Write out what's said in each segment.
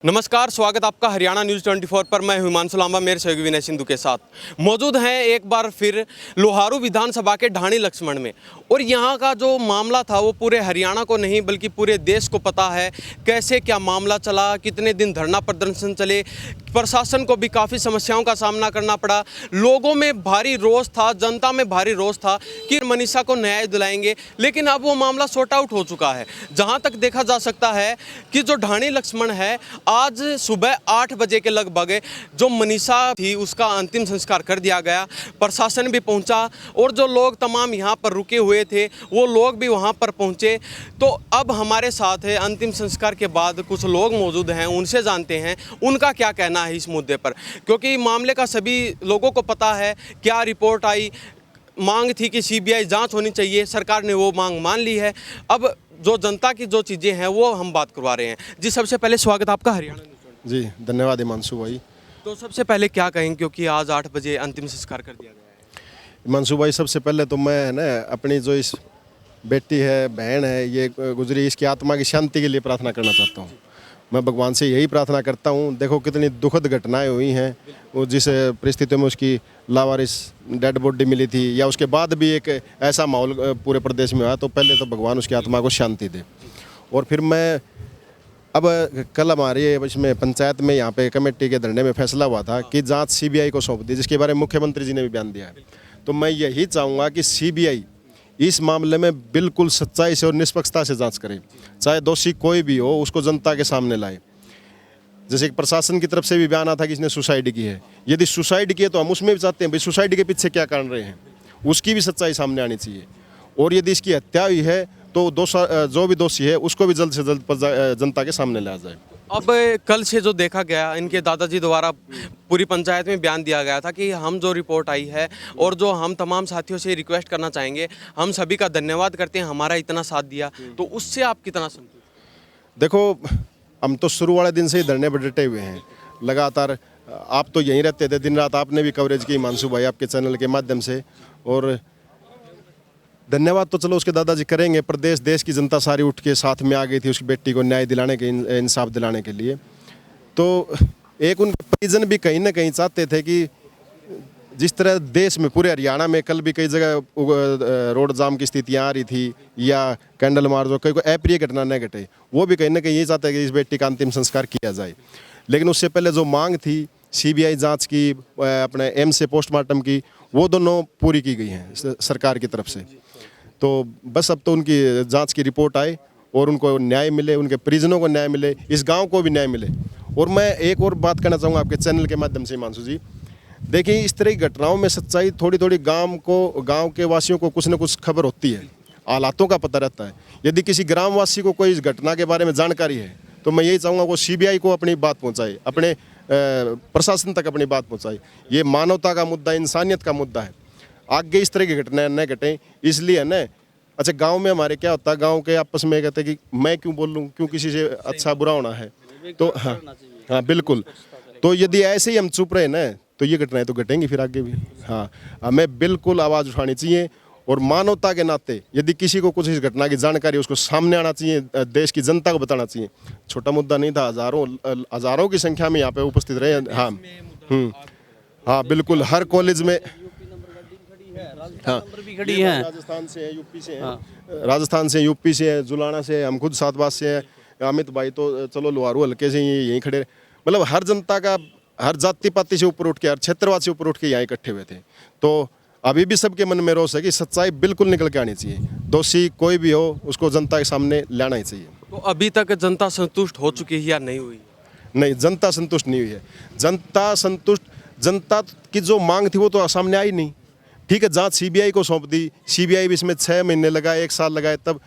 नमस्कार, स्वागत आपका हरियाणा न्यूज़ 24 पर। मैं हिमांशु लांबा मेरे सहयोगी विनय सिंधु के साथ मौजूद हैं एक बार फिर लोहारू विधानसभा के ढाणी लक्ष्मण में। और यहाँ का जो मामला था वो पूरे हरियाणा को नहीं बल्कि पूरे देश को पता है कैसे क्या मामला चला, कितने दिन धरना प्रदर्शन चले, प्रशासन को भी काफ़ी समस्याओं का सामना करना पड़ा। लोगों में भारी रोष था, जनता में भारी रोष था कि मनीषा को न्याय दिलाएंगे, लेकिन अब वो मामला सॉर्ट आउट हो चुका है। जहाँ तक देखा जा सकता है कि जो ढाणी लक्ष्मण है, आज सुबह 8 बजे के लगभग जो मनीषा थी उसका अंतिम संस्कार कर दिया गया। प्रशासन भी पहुंचा और जो लोग तमाम यहां पर रुके हुए थे वो लोग भी वहां पर पहुंचे। तो अब हमारे साथ है अंतिम संस्कार के बाद कुछ लोग मौजूद हैं, उनसे जानते हैं उनका क्या कहना है इस मुद्दे पर, क्योंकि मामले का सभी लोगों को पता है। क्या रिपोर्ट आई, मांग थी कि सीबीआई जांच होनी चाहिए, सरकार ने वो मांग मान ली है। अब जो जनता की जो चीज़ें हैं वो हम बात करवा रहे हैं। जी, सबसे पहले स्वागत आपका हरियाणा न्यूज़। जी धन्यवाद हिमांशु भाई। तो सबसे पहले क्या कहेंगे, क्योंकि आज 8 बजे अंतिम संस्कार कर दिया गया है। हिमांशु भाई, सबसे पहले तो मैं ना अपनी जो इस बेटी है, बहन है, ये गुजरी, इसकी आत्मा की शांति के लिए प्रार्थना करना चाहता हूँ। मैं भगवान से यही प्रार्थना करता हूँ। देखो कितनी दुखद घटनाएं हुई हैं, वो जिस परिस्थितियों में उसकी लावारिस डेड बॉडी मिली थी, या उसके बाद भी एक ऐसा माहौल पूरे प्रदेश में हुआ, तो पहले तो भगवान उसकी आत्मा को शांति दे। और फिर मैं अब कल हमारे इसमें पंचायत में यहाँ पे कमेटी के धरने में फैसला हुआ था कि जांच सीबीआई को सौंप दी, जिसके बारे में मुख्यमंत्री जी ने भी बयान दिया है। तो मैं यही चाहूँगा कि सीबीआई इस मामले में बिल्कुल सच्चाई से और निष्पक्षता से जांच करे, चाहे दोषी कोई भी हो उसको जनता के सामने लाए। जैसे कि प्रशासन की तरफ से भी बयान आता था कि इसने सुसाइड की है। यदि सुसाइड की है तो हम उसमें भी चाहते हैं भाई सुसाइड के पीछे क्या कारण रहे हैं, उसकी भी सच्चाई सामने आनी चाहिए। और यदि इसकी हत्या हुई है तो जो भी दोषी है उसको भी जल्द से जल्द जनता के सामने लाया जाए। अब कल से जो देखा गया, इनके दादाजी द्वारा पूरी पंचायत में बयान दिया गया था कि हम जो रिपोर्ट आई है और जो हम तमाम साथियों से रिक्वेस्ट करना चाहेंगे, हम सभी का धन्यवाद करते हैं हमारा इतना साथ दिया, तो उससे आप कितना संतुष्ट? देखो, हम तो शुरू वाले दिन से ही धरने पर डटे हुए हैं लगातार। आप तो यहीं रहते थे, दिन रात आपने भी कवरेज की हिमांशु भाई, आपके चैनल के माध्यम से। और धन्यवाद तो चलो उसके दादाजी करेंगे, प्रदेश देश की जनता सारी उठ के साथ में आ गई थी उसकी बेटी को न्याय दिलाने के, इंसाफ दिलाने के लिए। तो एक उनके परिजन भी कहीं ना कहीं चाहते थे कि जिस तरह देश में, पूरे हरियाणा में कल भी कई जगह रोड जाम की स्थितियाँ आ रही थी या कैंडल मार्च, जो कोई अप्रिय घटना न घटे, वो भी कहीं ना कहीं ये चाहते हैं कि इस बेटी का अंतिम संस्कार किया जाए। लेकिन उससे पहले जो मांग थी सीबीआई जांच की, अपने एम्स से पोस्टमार्टम की, वो दोनों पूरी की गई हैं सरकार की तरफ से। तो बस अब तो उनकी जांच की रिपोर्ट आए और उनको न्याय मिले, उनके परिजनों को न्याय मिले, इस गांव को भी न्याय मिले। और मैं एक और बात कहना चाहूँगा आपके चैनल के माध्यम से हिमांशु जी, देखिए इस तरह की घटनाओं में सच्चाई थोड़ी थोड़ी गांव के वासियों को कुछ न कुछ खबर होती है, हालातों का पता रहता है। यदि किसी ग्रामवासी को कोई इस घटना के बारे में जानकारी है तो मैं यही चाहूँगा वो सीबीआई को अपनी बात पहुँचाए, अपने प्रशासन तक अपनी बात पहुँचाए। ये मानवता का मुद्दा, इंसानियत का मुद्दा है। आगे इस तरह की घटनाएं न घटें, इसलिए न। अच्छा, गांव में हमारे क्या होता है, गांव के आपस में कहते हैं कि मैं क्यों बोलूं, क्यों किसी से अच्छा बुरा होना है। तो हाँ बिल्कुल। तो यदि ऐसे ही हम चुप रहे ना तो ये घटनाएं तो घटेंगी फिर आगे भी। हाँ, हमें बिल्कुल आवाज़ उठानी चाहिए और मानवता के नाते यदि किसी को कुछ इस घटना की जानकारी, उसको सामने आना चाहिए, देश की जनता को बताना चाहिए। छोटा मुद्दा नहीं था, हज़ारों की संख्या में यहाँ पे उपस्थित रहे। हाँ हाँ बिल्कुल, हर कॉलेज में। हाँ, खड़ी हैं, राजस्थान से है, यूपी से है, राजस्थान से, यूपी से है, जुलाना से, हम खुद सातबास से हैं, अमित भाई तो चलो लोहारू हल्के से यहीं खड़े। मतलब हर जनता का, हर जाति पाति से ऊपर उठ के, हर क्षेत्रवाद से ऊपर उठ के यहाँ इकट्ठे हुए थे। तो अभी भी सबके मन में रोष है कि सच्चाई बिल्कुल निकल के आनी चाहिए। दोषी कोई भी हो उसको जनता के सामने लाना ही चाहिए। तो अभी तक जनता संतुष्ट हो चुकी है या नहीं हुई? नहीं, जनता संतुष्ट नहीं हुई है। जनता की जो मांग थी वो तो सामने आई नहीं। ठीक है, जांच सीबीआई को सौंप दी, सीबीआई भी इसमें 6 महीने लगाए, 1 साल लगाए, तब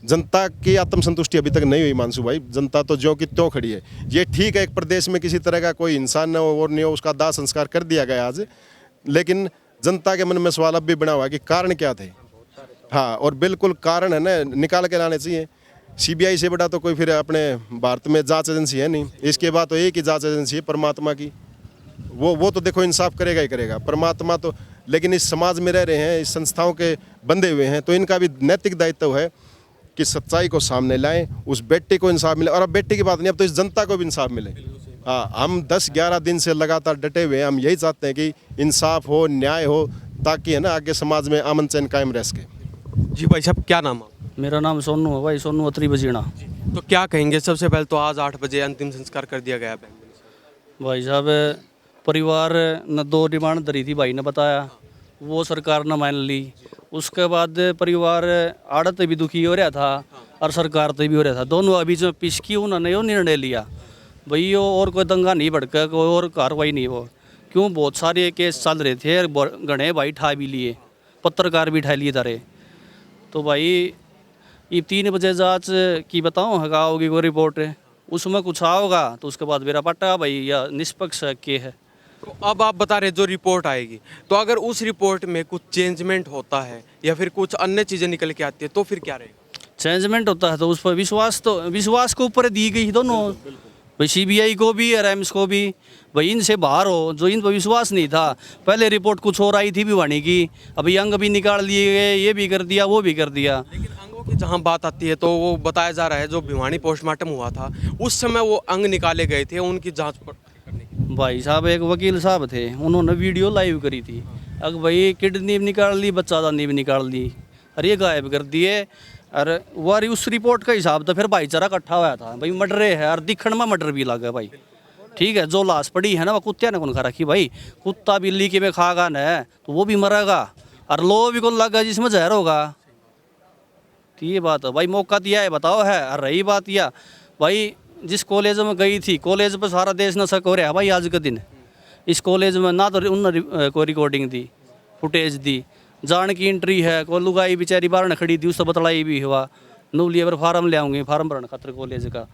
जनता की आत्मसंतुष्टि अभी तक नहीं हुई मानसू भाई। जनता तो ज्यों की त्यों खड़ी है। ये ठीक है, एक प्रदेश में किसी तरह का कोई इंसान न हो और नहीं हो, उसका दाह संस्कार कर दिया गया आज, लेकिन जनता के मन में सवाल अब भी बना हुआ है कि कारण क्या थे। हाँ, और बिल्कुल कारण है ना, निकाल के लाने चाहिए। सीबीआई से बड़ा तो कोई फिर अपने भारत में जांच एजेंसी है नहीं। इसके बाद तो एक ही जांच एजेंसी है, परमात्मा की। वो तो देखो इंसाफ करेगा ही करेगा, परमात्मा तो। लेकिन इस समाज में रह रहे हैं, इस संस्थाओं के बंधे हुए हैं, तो इनका भी नैतिक दायित्व है कि सच्चाई को सामने लाएं, उस बेटे को इंसाफ मिले। और अब बेटे की बात नहीं, अब तो इस जनता को भी इंसाफ मिले। हाँ, हम 10-11 दिन से लगातार डटे हुए हैं। हम यही चाहते हैं कि इंसाफ हो, न्याय हो, ताकि है ना आगे समाज में अमन चैन कायम रह सके। जी भाई साहब, क्या नाम है? मेरा नाम सोनू है भाई, सोनू अत्री बजीणा। तो क्या कहेंगे? सबसे पहले तो आज 8 बजे अंतिम संस्कार कर दिया गया है। भाई साहब, परिवार ने 2 डिमांड धरी थी, भाई ने बताया, वो सरकार ने मान ली। उसके बाद परिवार आड़त भी दुखी हो रहा था और सरकार तो भी हो रहा था, दोनों अभी जो पिछकी उन्होंने यो निर्णय लिया भाई यो और कोई दंगा नहीं भड़का, कोई और कार्रवाई नहीं हो। क्यों, बहुत सारे केस चल रहे थे, गणे भाई ठा भी लिए, पत्रकार भी ठा लिए तारे। तो भाई ये 3 बजे जांच की बताऊँ हगा होगी कोई रिपोर्ट, उसमें कुछ आओगा तो उसके बाद मेरा पट्टा भाई या निष्पक्ष के है। तो अब आप बता रहे जो रिपोर्ट आएगी, तो अगर उस रिपोर्ट में कुछ चेंजमेंट होता है या फिर कुछ अन्य चीज़ें निकल के आती है तो फिर क्या रहेगा? चेंजमेंट होता है तो उस पर विश्वास, तो विश्वास के ऊपर दी गई दोनों, भाई सीबीआई को भी और एम्स को भी। भाई इनसे बाहर हो, जो इन पर विश्वास नहीं था, पहले रिपोर्ट कुछ और आई थी भिवानी की, अभी अंग भी निकाल लिए गए, ये भी कर दिया वो भी कर दिया। लेकिन अंगों की जहाँ बात आती है तो वो बताया जा रहा है जो भिवानी पोस्टमार्टम हुआ था उस समय वो अंग निकाले गए थे उनकी जाँच करने की। भाई साहब, एक वकील साहब थे, उन्होंने वीडियो लाइव करी थी। अब भाई किडनी भी निकाल ली, बच्चा दानी भी निकाल ली, और ये गायब कर दिए। और वारी उस रिपोर्ट का हिसाब तो फिर भाईचारा इकट्ठा हुआ था, भाई मर्डरे है और दिखण में मर्डर भी लगा भाई। ठीक है, जो लाश पड़ी है ना वो कुत्ते ने कौन खा रखी भाई, कुत्ता बिल्ली के में खागा न तो वो भी मरेगा, और लो भी कौन लगा जिसमें जहर होगा। तो ये बात है भाई, मौका दिया है बताओ है। और रही बात यह भाई, जिस कॉलेज में गई थी, कॉलेज पर सारा देश नशा हो रहा है भाई आज के दिन। इस कॉलेज में ना तो उन्होंने कोई रिकॉर्डिंग दी, फुटेज दी, जान की एंट्री है, कोई लुगाई बेचारी बाहर न खड़ी थी, उससे बतलाई भी हुआ, नूलिए पर फार्म ले आऊँगे, फार्म भरने खातर कॉलेज का।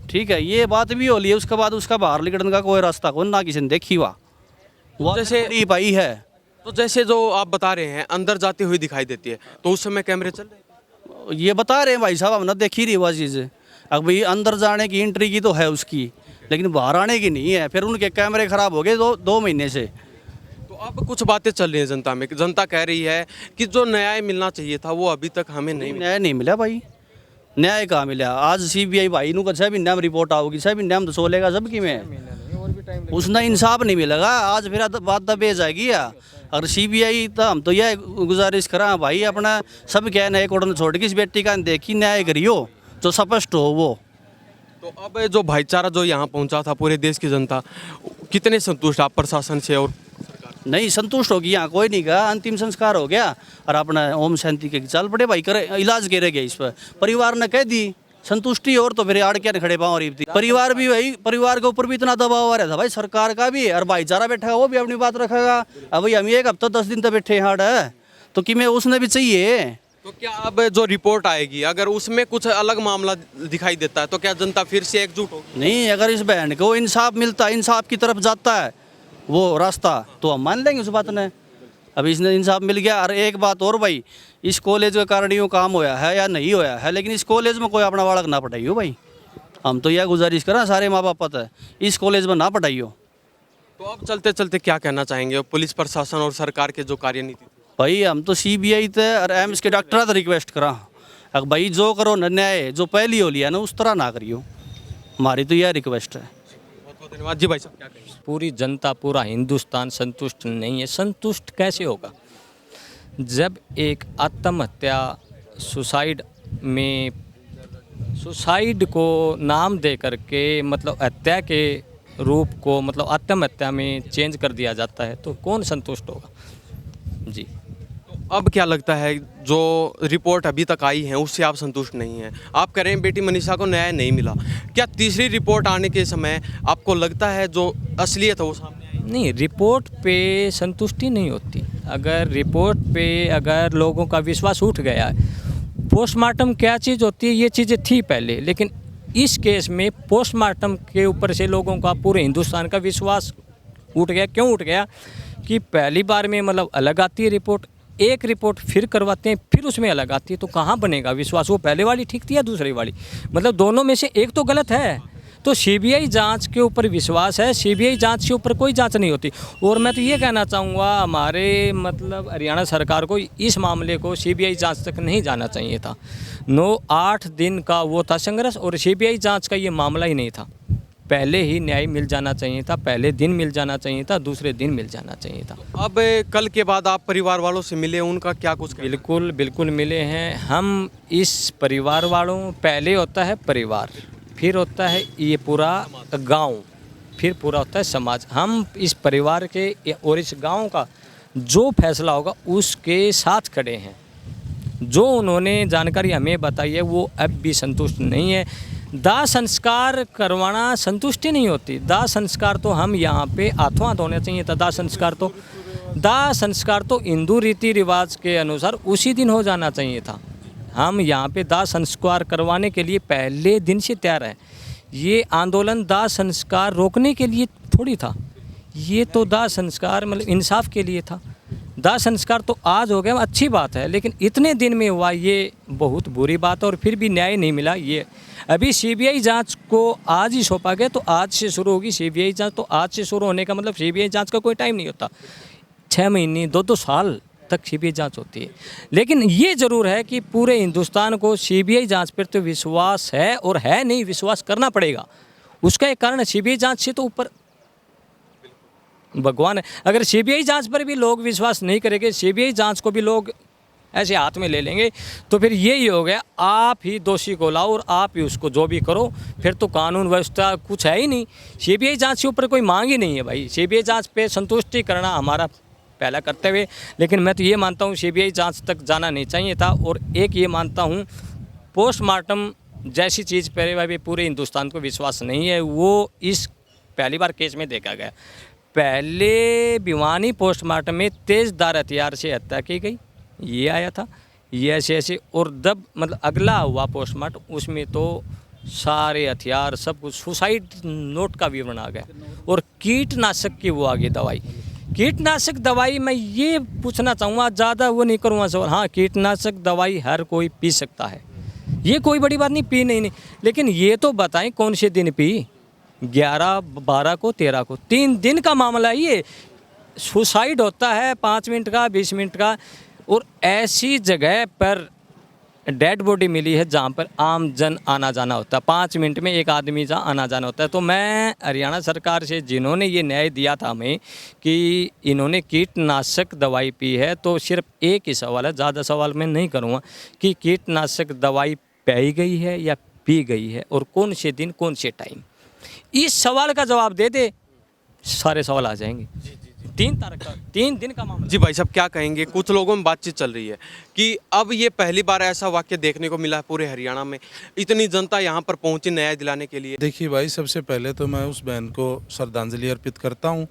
ठीक है, ये बात भी हो ली है। उसके बाद उसका बाहर निकलने का कोई रास्ता को ना किसी ने देखी हुआ, वो जैसे पाई है। तो जैसे जो आप बता रहे हैं अंदर जाती हुई दिखाई देती है, तो उस समय कैमरे चल रहे हैं? ये बता रहे हैं भाई साहब, हमने देखी रही वह चीज़। अब भाई अंदर जाने की एंट्री की तो है उसकी, लेकिन बाहर आने की नहीं है। फिर उनके कैमरे खराब हो गए 2 महीने से। तो अब कुछ बातें चल रही हैं जनता में, जनता कह रही है कि जो न्याय मिलना चाहिए था वो अभी तक हमें नहीं मिला। न्याय नहीं मिला भाई, न्याय कहाँ मिला। आज सीबीआई भाई नु छह महीने में रिपोर्ट आओगी, 6 महीने में तो सोलेगा सबकी में, उसने इंसाफ नहीं मिलेगा। आज फिर बात दबे जाएगी या। और सीबीआई तो हम तो यह गुजारिश करा भाई, अपना सब क्या नए कोर्ट छोड़ के इस बेटी का देखी न्याय करियो जो स्पष्ट हो वो। तो अब जो भाईचारा जो यहाँ पहुँचा था, पूरे देश की जनता कितने संतुष्ट आप प्रशासन से? और नहीं संतुष्ट होगी यहाँ कोई नहीं कहा, अंतिम संस्कार हो गया और अपना ओम शांति के चल पड़े भाई, करे इलाज करे गए। इस पर परिवार ने कह दी संतुष्टि, और तो फिर आड़ क्या खड़े पाँव रही थी। परिवार भी भाई, परिवार के ऊपर भी इतना दबाव आ रहा था भाई, सरकार का भी, और भाईचारा बैठा वो भी अपनी बात रखेगा। अब भाई हम 1 हफ्ता 10 दिन तक बैठे हाड़ है, तो कि मैं उसने भी चाहिए। तो क्या अब जो रिपोर्ट आएगी अगर उसमें कुछ अलग मामला दिखाई देता है तो क्या जनता फिर से एकजुट होगी? नहीं, अगर इस बहन को इंसाफ मिलता है, इंसाफ की तरफ जाता है वो रास्ता, तो हम मान लेंगे उस बात ने। अब इसने इंसाफ मिल गया। और एक बात और भाई, इस कॉलेज का कारण यूँ काम होया है या नहीं होया है, लेकिन इस कॉलेज में कोई अपना बालक ना पढ़ाइयो भाई। हम तो यह गुजारिश करा सारे माँ बाप पता है, इस कॉलेज में ना पढ़ाइयो। तो अब चलते चलते क्या कहना चाहेंगे पुलिस प्रशासन और सरकार के जो कार्यनीति? भाई हम तो सीबीआई थे और एम्स के डॉक्टर से रिक्वेस्ट करा, अब भाई जो करो न न्याय जो पहली हो लिया ना उस तरह ना करियो, हमारी तो यह रिक्वेस्ट है। बहुत बहुत धन्यवाद जी। भाई साहब क्या कहेंगे? पूरी जनता, पूरा हिंदुस्तान संतुष्ट नहीं है। संतुष्ट कैसे होगा जब एक आत्महत्या सुसाइड को नाम दे करके मतलब हत्या के रूप को मतलब आत्महत्या में चेंज कर दिया जाता है, तो कौन संतुष्ट होगा जी। तो अब क्या लगता है जो रिपोर्ट अभी तक आई है उससे आप संतुष्ट नहीं हैं? आप कह रहे हैं बेटी मनीषा को न्याय नहीं मिला, क्या तीसरी रिपोर्ट आने के समय आपको लगता है जो असलियत है वो सामने आएगी? नहीं, रिपोर्ट पे संतुष्टि नहीं होती। अगर रिपोर्ट पे अगर लोगों का विश्वास उठ गया है, पोस्टमार्टम क्या चीज़ होती है ये चीज़ें थी पहले, लेकिन इस केस में पोस्टमार्टम के ऊपर से लोगों का, पूरे हिंदुस्तान का विश्वास उठ गया। क्यों उठ गया कि पहली बार में मतलब अलग आती है रिपोर्ट, एक रिपोर्ट फिर करवाते हैं, फिर उसमें अलग आती है, तो कहाँ बनेगा विश्वास? वो पहले वाली ठीक थी या दूसरी वाली? मतलब दोनों में से एक तो गलत है। तो सीबीआई जांच के ऊपर विश्वास है, सीबीआई जांच के ऊपर कोई जांच नहीं होती। और मैं तो ये कहना चाहूँगा हमारे मतलब हरियाणा सरकार को इस मामले को सीबीआई जांच तक नहीं जाना चाहिए था। 8 दिन का वो था संघर्ष और सीबीआई जांच का ये मामला ही नहीं था। पहले ही न्याय मिल जाना चाहिए था, पहले दिन मिल जाना चाहिए था, दूसरे दिन मिल जाना चाहिए था। अब कल के बाद आप परिवार वालों से मिले, उनका क्या कुछ कहना है? बिल्कुल बिल्कुल मिले हैं हम। इस परिवार वालों, पहले होता है परिवार, फिर होता है ये पूरा गांव, फिर पूरा होता है समाज। हम इस परिवार के और इस गांव का जो फैसला होगा उसके साथ खड़े हैं। जो उन्होंने जानकारी हमें बताई है वो अब भी संतुष्ट नहीं है। दाह संस्कार करवाना संतुष्टि नहीं होती। दाह संस्कार तो हम यहाँ पे हाथों हाथ होना चाहिए था। दाह संस्कार तो हिंदू रीति रिवाज के अनुसार उसी दिन हो जाना चाहिए था। हम यहाँ पे दाह संस्कार करवाने के लिए पहले दिन से तैयार हैं। ये आंदोलन दाह संस्कार रोकने के लिए थोड़ी था, ये तो दाह संस्कार मतलब इंसाफ के लिए था। दाह संस्कार तो आज हो गया, अच्छी बात है, लेकिन इतने दिन में हुआ ये बहुत बुरी बात है और फिर भी न्याय नहीं मिला। ये अभी सीबीआई जांच को आज ही सौंपा गया, तो आज से शुरू होगी सीबीआई जांच। तो आज से शुरू होने का मतलब सीबीआई जांच का कोई टाइम नहीं होता, 6 महीने 2-2 साल तक सीबीआई जांच होती है। लेकिन ये ज़रूर है कि पूरे हिंदुस्तान को सीबीआई जांच पर तो विश्वास है, और है नहीं, विश्वास करना पड़ेगा। उसका एक कारण है सीबीआई जांच से तो ऊपर भगवान है। अगर सीबीआई जांच पर भी लोग विश्वास नहीं करेंगे, सीबीआई जांच को भी लोग ऐसे हाथ में ले लेंगे, तो फिर यही हो गया, आप ही दोषी को लाओ और आप ही उसको जो भी करो, फिर तो कानून व्यवस्था कुछ है ही नहीं। सीबीआई जांच के ऊपर कोई मांग ही नहीं है भाई। सीबीआई जांच पे संतुष्टि करना हमारा पहला कर्तव्य। लेकिन मैं तो ये मानता हूँ सीबीआई जांच तक जाना नहीं चाहिए था। और एक ये मानता हूँ, पोस्टमार्टम जैसी चीज़ पहले पूरे हिंदुस्तान को विश्वास नहीं है, वो इस पहली बार केस में देखा गया। पहले भिवानी पोस्टमार्टम में तेज़धार हथियार से हत्या की गई, ये आया था, ये ऐसे। और जब मतलब अगला हुआ पोस्टमार्टम, उसमें तो सारे हथियार सब कुछ, सुसाइड नोट का विवरण आ गया। और कीटनाशक की वो आ गई दवाई। कीटनाशक दवाई मैं ये पूछना चाहूँगा, ज़्यादा वो नहीं करूँगा सवाल। हाँ, कीटनाशक दवाई हर कोई पी सकता है, ये कोई बड़ी बात नहीं, पी नहीं। लेकिन ये तो बताएं कौन से दिन पी, 11, 12 को, 13 को, 3 दिन का मामला। ये सुसाइड होता है 5 मिनट का, 20 मिनट का। और ऐसी जगह पर डेड बॉडी मिली है जहाँ पर आम जन आना जाना होता है, 5 मिनट में एक आदमी जहाँ आना जाना होता है। तो मैं हरियाणा सरकार से, जिन्होंने ये न्याय दिया था हमें कि इन्होंने कीटनाशक दवाई पी है, तो सिर्फ एक ही सवाल है, ज़्यादा सवाल मैं नहीं करूँगा, कि कीटनाशक दवाई पाई गई है या पी गई है, और कौन से दिन, कौन से टाइम। इस सवाल का जवाब दे दे, सारे सवाल आ जाएंगे। 3 दिन का मामला। जी भाई साहब, क्या कहेंगे? कुछ लोगों में बातचीत चल रही है कि अब ये पहली बार ऐसा वाक्य देखने को मिला है पूरे हरियाणा में, इतनी जनता यहाँ पर पहुंची न्याय दिलाने के लिए। देखिए भाई, सबसे पहले तो मैं उस बहन को श्रद्धांजलि अर्पित करता हूँ।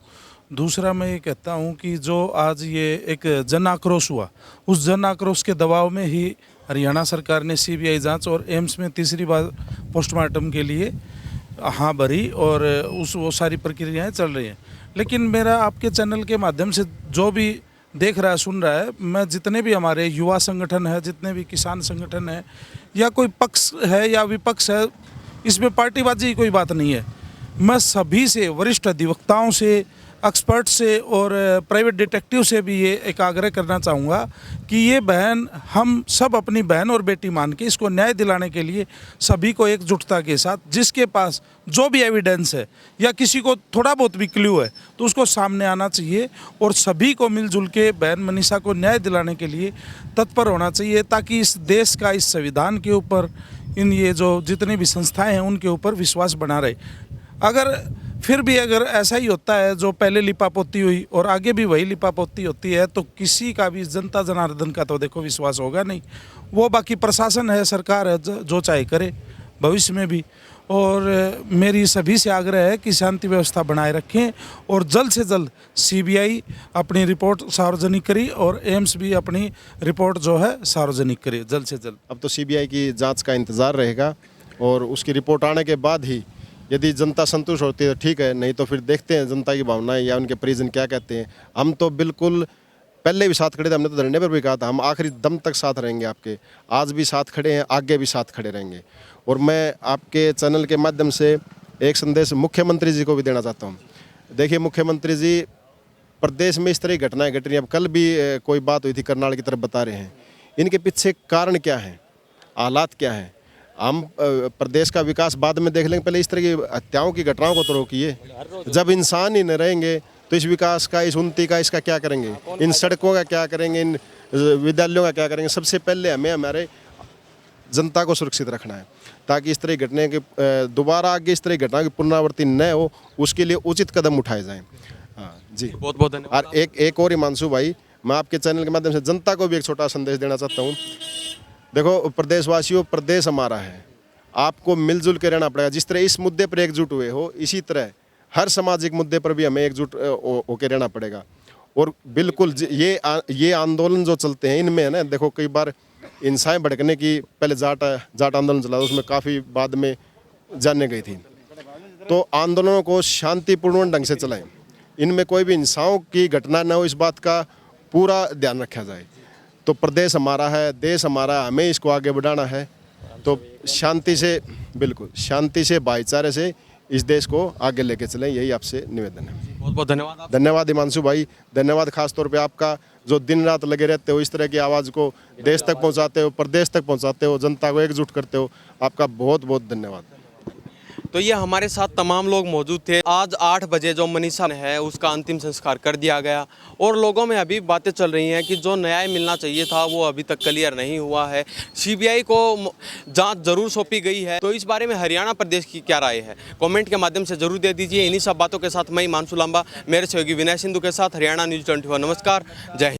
दूसरा मैं ये कहता हूँ कि जो आज ये एक जन आक्रोश हुआ, उस जन आक्रोश के दबाव में ही हरियाणा सरकार ने सीबीआई जांच और एम्स में तीसरी बार पोस्टमार्टम के लिए हाँ भरी, और वो सारी प्रक्रियाएं चल रही हैं। लेकिन मेरा आपके चैनल के माध्यम से जो भी देख रहा है, सुन रहा है, मैं जितने भी हमारे युवा संगठन है, जितने भी किसान संगठन है, या कोई पक्ष है या विपक्ष है, इसमें पार्टीबाजी की कोई बात नहीं है। मैं सभी से, वरिष्ठ अधिवक्ताओं से, एक्सपर्ट से और प्राइवेट डिटेक्टिव से भी ये एक आग्रह करना चाहूँगा कि ये बहन, हम सब अपनी बहन और बेटी मान के इसको न्याय दिलाने के लिए सभी को एकजुटता के साथ, जिसके पास जो भी एविडेंस है या किसी को थोड़ा बहुत भी क्लू है, तो उसको सामने आना चाहिए और सभी को मिलजुल के बहन मनीषा को न्याय दिलाने के लिए तत्पर होना चाहिए, ताकि इस देश का, इस संविधान के ऊपर, इन ये जो जितनी भी संस्थाएँ हैं उनके ऊपर विश्वास बना रहे। अगर फिर भी अगर ऐसा ही होता है जो पहले लिपापोती हुई और आगे भी वही लिपापोती होती है, तो किसी का भी, जनता जनार्दन का तो देखो विश्वास होगा नहीं। वो बाकी प्रशासन है, सरकार है, जो चाहे करे भविष्य में भी। और मेरी सभी से आग्रह है कि शांति व्यवस्था बनाए रखें और जल्द से जल्द सीबीआई अपनी रिपोर्ट सार्वजनिक करी और एम्स भी अपनी रिपोर्ट जो है सार्वजनिक करे जल्द से जल्द। अब तो सीबीआई की जांच का इंतज़ार रहेगा और उसकी रिपोर्ट आने के बाद ही यदि जनता संतुष्ट होती है तो ठीक है, नहीं तो फिर देखते हैं जनता की भावनाएं या उनके परिजन क्या कहते हैं। हम तो बिल्कुल पहले भी साथ खड़े थे, हमने तो धरने पर भी कहा था हम आखिरी दम तक साथ रहेंगे आपके। आज भी साथ खड़े हैं, आगे भी साथ खड़े रहेंगे। और मैं आपके चैनल के माध्यम से एक संदेश मुख्यमंत्री जी को भी देना चाहता हूँ। देखिए मुख्यमंत्री जी, प्रदेश में इस तरह की घटनाएं घट रही हैं। अब कल भी कोई बात हुई थी, करनाल की तरफ बता रहे हैं। इनके पीछे कारण क्या है, हालात क्या है? हम प्रदेश का विकास बाद में देख लेंगे, पहले इस तरह की हत्याओं की घटनाओं को तो रोकिए। जब इंसान ही न रहेंगे तो इस विकास का, इस उन्नति का, इसका क्या करेंगे? इन सड़कों का क्या करेंगे? इन विद्यालयों का क्या करेंगे? सबसे पहले हमें हमारे जनता को सुरक्षित रखना है, ताकि इस तरह की घटना के दोबारा आगे इस तरह की घटना की पुनरावृत्ति न हो, उसके लिए उचित कदम उठाए जाएं। हाँ जी, बहुत बहुत धन्यवाद। और एक और हिमांशु भाई, मैं आपके चैनल के माध्यम से जनता को भी एक छोटा संदेश देना चाहता हूँ। देखो प्रदेशवासियों, प्रदेश हमारा है, आपको मिलजुल के रहना पड़ेगा। जिस तरह इस मुद्दे पर एकजुट हुए हो, इसी तरह हर सामाजिक मुद्दे पर भी हमें एकजुट होकर रहना पड़ेगा। और बिल्कुल ये आंदोलन जो चलते हैं, इनमें है ना, देखो कई बार हिंसाएं भड़कने की, पहले जाट आंदोलन चला, उसमें काफ़ी बाद में जाने गई थी। तो आंदोलनों को शांतिपूर्ण ढंग से चलाएं, इनमें कोई भी हिंसाओं की घटना न हो, इस बात का पूरा ध्यान रखा जाए। तो प्रदेश हमारा है, देश हमारा, हमें इसको आगे बढ़ाना है। तो शांति से, बिल्कुल शांति से, भाईचारे से इस देश को आगे लेके चलें, यही आपसे निवेदन है। बहुत बहुत धन्यवाद। धन्यवाद हिमांशु भाई, धन्यवाद खास तौर पे आपका, जो दिन रात लगे रहते हो, इस तरह की आवाज़ को देश तक पहुंचाते हो, प्रदेश तक पहुंचाते हो, जनता को एकजुट करते हो। आपका बहुत बहुत धन्यवाद। तो ये हमारे साथ तमाम लोग मौजूद थे। आज 8 बजे जो मनीषा है उसका अंतिम संस्कार कर दिया गया, और लोगों में अभी बातें चल रही हैं कि जो न्याय मिलना चाहिए था वो अभी तक क्लियर नहीं हुआ है। सीबीआई को जांच जरूर सौंपी गई है। तो इस बारे में हरियाणा प्रदेश की क्या राय है, कमेंट के माध्यम से जरूर दे दीजिए। इन्हीं सब बातों के साथ मैं हिमांशु लांबा, मेरे सहयोगी विनय सिंधु के साथ हरियाणा न्यूज़ 24। नमस्कार, जय हिंद।